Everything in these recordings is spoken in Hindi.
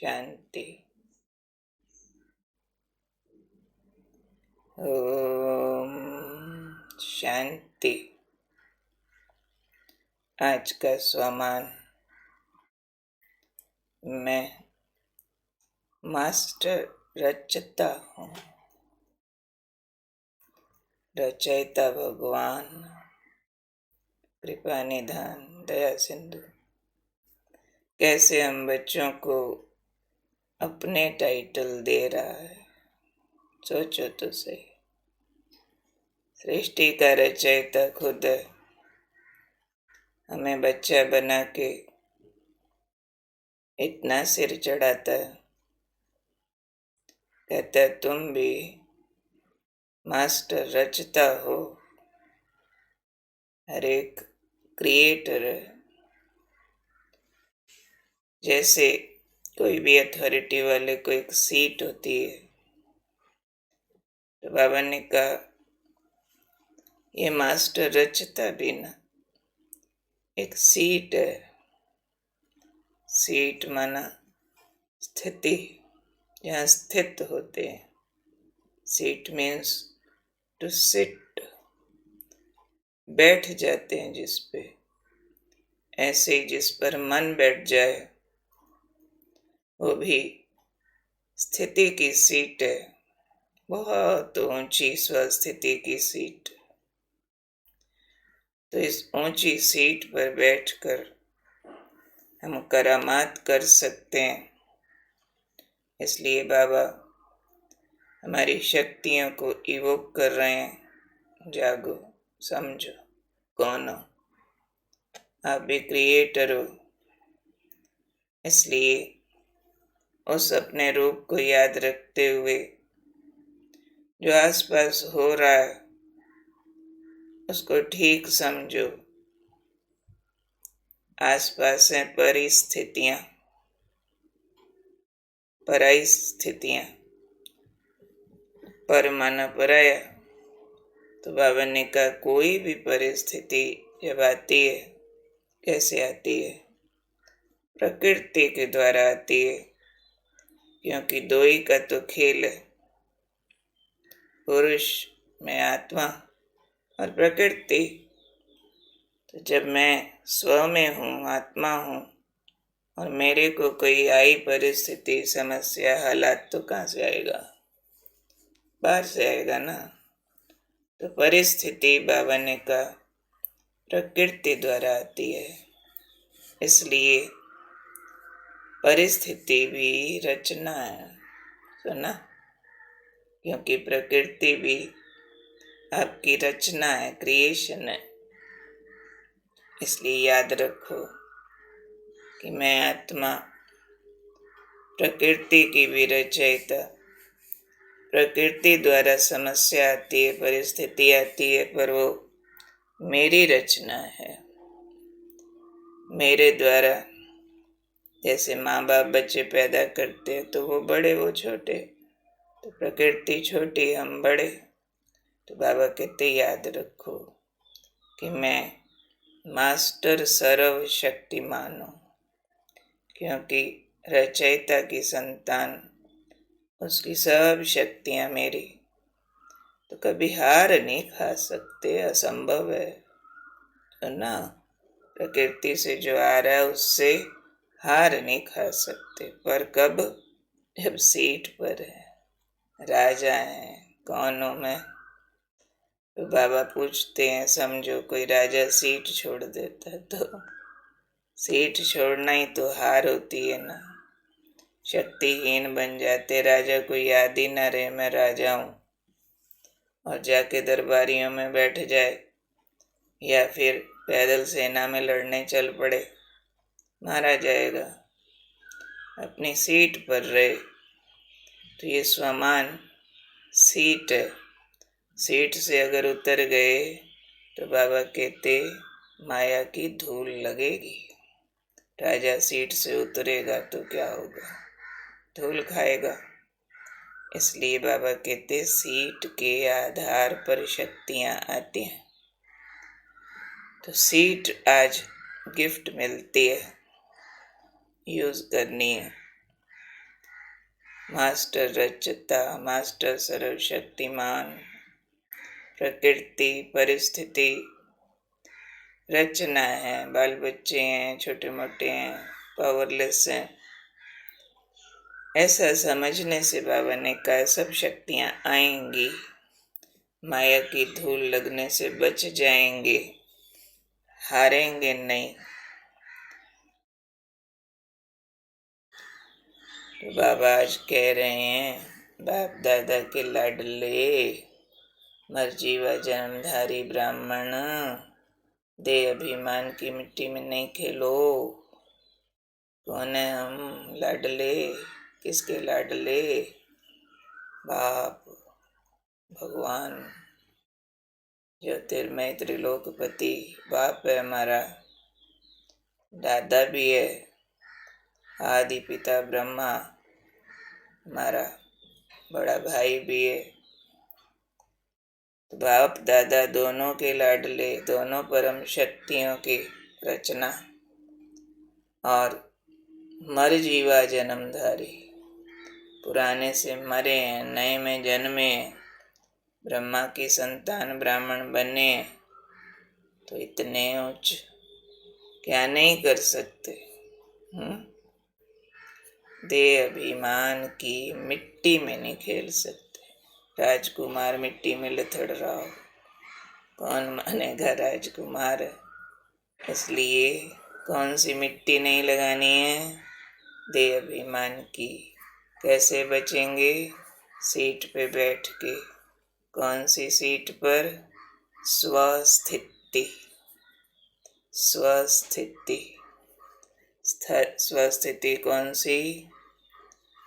शांति। ओम शांति। आज का स्वमान, मैं मास्टर रचता हूँ। रचयिता भगवान, कृपा निधान, दया सिंधु। कैसे हम बच्चों को अपने टाइटल दे रहा है, सोचो तो सही। सृष्टि का रचयिता खुद है, हमें बच्चा बना के इतना सिर चढ़ाता है, कहता तुम भी मास्टर रचता हो। हर एक क्रिएटर है। जैसे कोई भी अथॉरिटी वाले को एक सीट होती है, तो बाबा ने कहा ये मास्टर रचता भी ना एक सीट है। सीट माना स्थिति, जहाँ स्थित होते हैं। सीट मीन्स टू सिट, बैठ जाते हैं जिस पे। ऐसे ही जिस पर मन बैठ जाए वो भी स्थिति की सीट है, बहुत ऊंची स्वस्थिति की सीट। तो इस ऊंची सीट पर बैठकर हम करामात कर सकते हैं। इसलिए बाबा हमारी शक्तियों को इवोक कर रहे हैं। जागो, समझो कौन हो, आप भी क्रिएटर हो। इसलिए उस अपने रूप को याद रखते हुए जो आसपास हो रहा है उसको ठीक समझो। आसपास हैं परिस्थितियां, पराई स्थितियां। पर माना पराया। तो बाबा ने कहा कोई भी परिस्थिति जब आती है, कैसे आती है? प्रकृति के द्वारा आती है, क्योंकि दो ही का तो खेल है, पुरुष में आत्मा और प्रकृति। तो जब मैं स्व में हूँ, आत्मा हूँ, और मेरे को कोई आई परिस्थिति, समस्या, हालात, तो कहाँ से आएगा? बाहर से आएगा ना। तो परिस्थिति बाबा ने कहा प्रकृति द्वारा आती है। इसलिए परिस्थिति भी रचना है, सुना? क्योंकि प्रकृति भी आपकी रचना है, क्रिएशन है। इसलिए याद रखो कि मैं आत्मा प्रकृति की भी रचयिता। प्रकृति द्वारा समस्या आती है, परिस्थिति आती है, पर वो मेरी रचना है, मेरे द्वारा। जैसे माँ बाप बच्चे पैदा करते हैं तो वो बड़े, वो छोटे। तो प्रकृति छोटी, हम बड़े। तो बाबा कहते याद रखो कि मैं मास्टर सर्व शक्तिमान हूँ, क्योंकि रचयिता की संतान, उसकी सब शक्तियाँ मेरी। तो कभी हार नहीं खा सकते, असंभव है। तो ना, प्रकृति से जो आ रहा है उससे हार नहीं खा सकते। पर कब? जब सीट पर है, राजा है। कौन हूँ मैं? तो बाबा पूछते हैं, समझो कोई राजा सीट छोड़ देता है तो सीट छोड़ना ही तो हार होती है ना। शक्तिहीन बन जाते, राजा को याद ही ना रहे मैं राजा हूँ, और जाके दरबारियों में बैठ जाए या फिर पैदल सेना में लड़ने चल पड़े, मारा जाएगा। अपनी सीट पर रहे। तो ये स्वमान सीट है। सीट से अगर उतर गए तो बाबा कहते माया की धूल लगेगी। राजा सीट से उतरेगा तो क्या होगा? धूल खाएगा। इसलिए बाबा कहते सीट के आधार पर शक्तियाँ आती हैं। तो सीट आज गिफ्ट मिलती है, यूज करनी है। मास्टर रचता, मास्टर सर्वशक्तिमान, प्रकृति परिस्थिति रचना है। बाल बच्चे हैं, छोटे मोटे हैं, पावरलेस हैं, ऐसा समझने से बाबा ने कहा सब शक्तियां आएंगी, माया की धूल लगने से बच जाएंगे, हारेंगे नहीं। तो बाबा आज कह रहे हैं, बाप दादा के लाडले मर्जी व जन्मधारी ब्राह्मण, दे अभिमान की मिट्टी में नहीं खेलो। कौन है हम लाडले? किसके लाडले? बाप भगवान ज्योतिर्मय त्रिलोकपति बाप है हमारा, दादा भी है, आदि पिता ब्रह्मा हमारा बड़ा भाई भी है। तो बाप दादा दोनों के लाडले, दोनों परम शक्तियों की रचना, और मर जीवा जन्मधारी, पुराने से मरे हैं, नए में जन्मे हैं, ब्रह्मा की संतान ब्राह्मण बने, तो इतने उच्च क्या नहीं कर सकते। दे अभिमान की मिट्टी में नहीं खेल सकते। राजकुमार मिट्टी में लथड़ रहा हो, कौन मानेगा राजकुमार? इसलिए कौन सी मिट्टी नहीं लगानी है? दे अभिमान की। कैसे बचेंगे? सीट पे बैठ के। कौन सी सीट पर? स्वस्थिति। स्वस्थिति, स्वस्थिति कौन सी?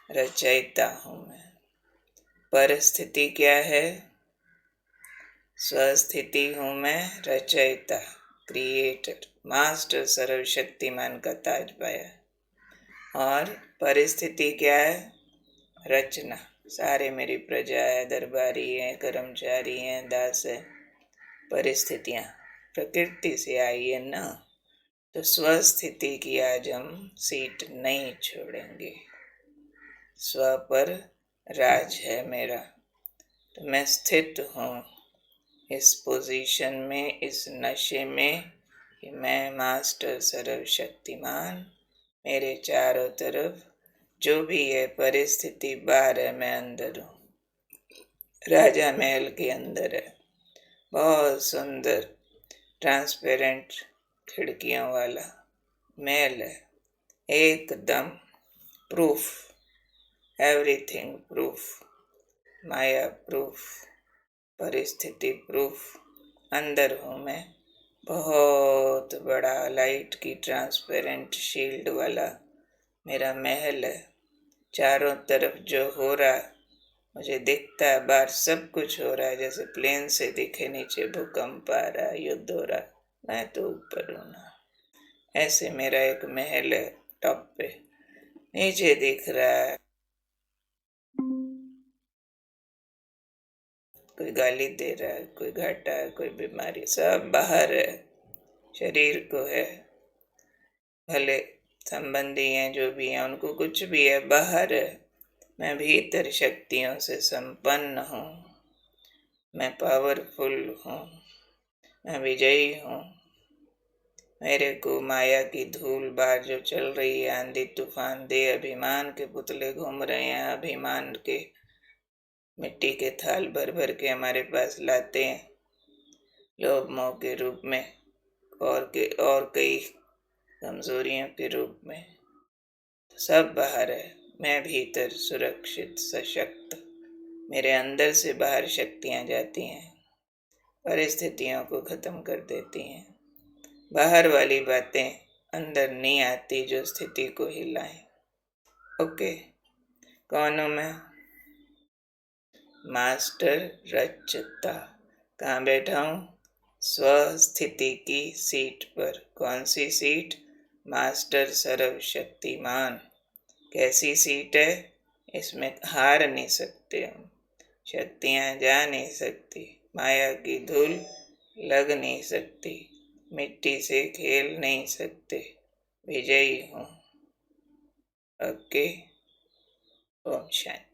रचयिता हूं मैं। परिस्थिति क्या है? स्वस्थिति हूं मैं, रचयिता, क्रिएटर, मास्टर सर्वशक्तिमान का ताज पाया। और परिस्थिति क्या है? रचना। सारे मेरी प्रजा है, दरबारी है, कर्मचारी हैं, दास है। परिस्थितियां प्रकृति से आई है ना, तो स्वस्थिति की आज हम सीट नहीं छोड़ेंगे। स्व पर राज है मेरा, तो मैं स्थित हूँ इस पोजीशन में, इस नशे में कि मैं मास्टर सर्वशक्तिमान, मेरे चारों तरफ जो भी है परिस्थिति बाहर है, मैं अंदर हूँ। राजा महल के अंदर है, बहुत सुंदर ट्रांसपेरेंट खिड़कियों वाला महल है, एकदम प्रूफ, एवरीथिंग प्रूफ, माया प्रूफ, परिस्थिति प्रूफ। अंदर हूँ मैं, बहुत बड़ा लाइट की ट्रांसपेरेंट शील्ड वाला मेरा महल है। चारों तरफ जो हो रहा मुझे दिखता है, बाहर सब कुछ हो रहा है जैसे प्लेन से दिखे, नीचे भूकंप आ रहा, युद्ध हो रहा, मैं तो ऊपर हूँ ना। ऐसे मेरा एक महल है टॉप पे, नीचे दिख रहा है कोई गाली दे रहा है, कोई घाटा है, कोई बीमारी, सब बाहर है। शरीर को है, भले संबंधी हैं जो भी हैं, उनको कुछ भी है, बाहर है। मैं भीतर शक्तियों से संपन्न हूँ, मैं पावरफुल हूँ, मैं विजयी हूँ। मेरे को माया की धूल बाहर जो चल रही है, आंधी तूफान, दे अभिमान के पुतले घूम रहे हैं, अभिमान के मिट्टी के थाल भर भर के हमारे पास लाते हैं, लोभ मोह के रूप में, और कई कमजोरियों के रूप में। सब बाहर है, मैं भीतर सुरक्षित सशक्त। मेरे अंदर से बाहर शक्तियां जाती हैं, परिस्थितियों को खत्म कर देती हैं। बाहर वाली बातें अंदर नहीं आती जो स्थिति को हिलाएं। ओके, कौन हूं मैं? मास्टर रचता। कहाँ बैठा हूँ? स्वस्थिति की सीट पर। कौन सी सीट? मास्टर सर्वशक्तिमान। कैसी सीट है? इसमें हार नहीं सकते हम, शक्तियाँ जा नहीं सकती, माया की धूल लग नहीं सकती, मिट्टी से खेल नहीं सकते, विजयी हूँ। ओके। ओम शांति।